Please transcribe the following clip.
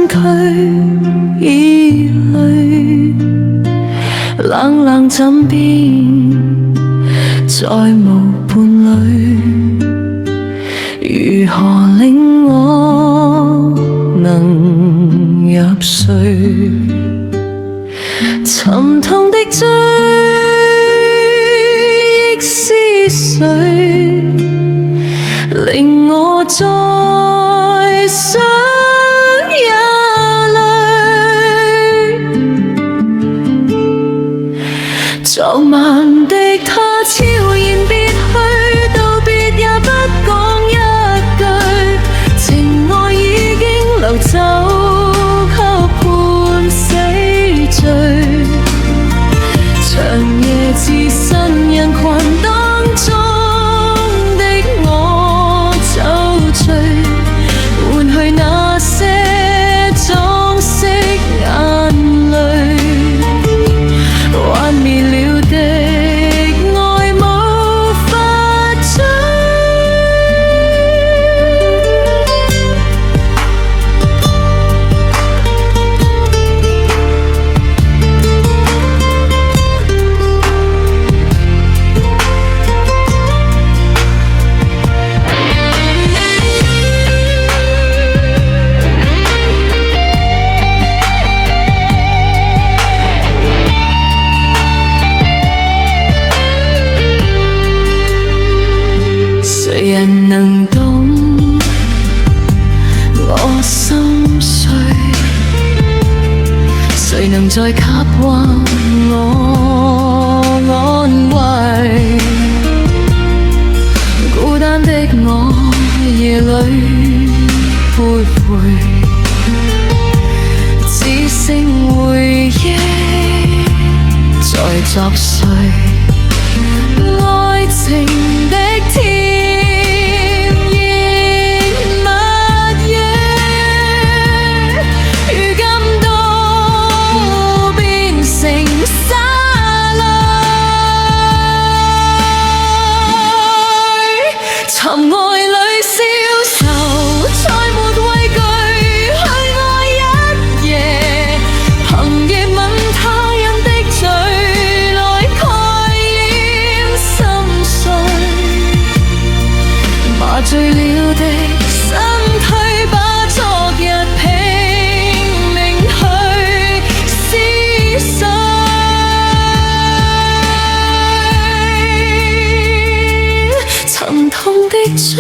區以淚，冷冷枕邊再無伴侶，如何令我能入睡？沉痛的追憶思緒，令我再想也淚。昨晚的他悄然別去，道別也不講一句，情愛已經流走給判死罪。長夜置身人群當中的我酒醉，換去那些裝飾眼淚，幻滅了的愛無法追。誰人能懂我心碎？誰能再給我安慰？孤單的我夜裏徘徊，只剩回憶在作祟。愛情的甜言蜜語，如今都變成沙礫。尋愛裏消愁，再沒畏懼，去愛一夜，憑熱吻他人的嘴來蓋掩心碎。麻醉了的身軀，把昨日拼命去撕碎。沉痛的追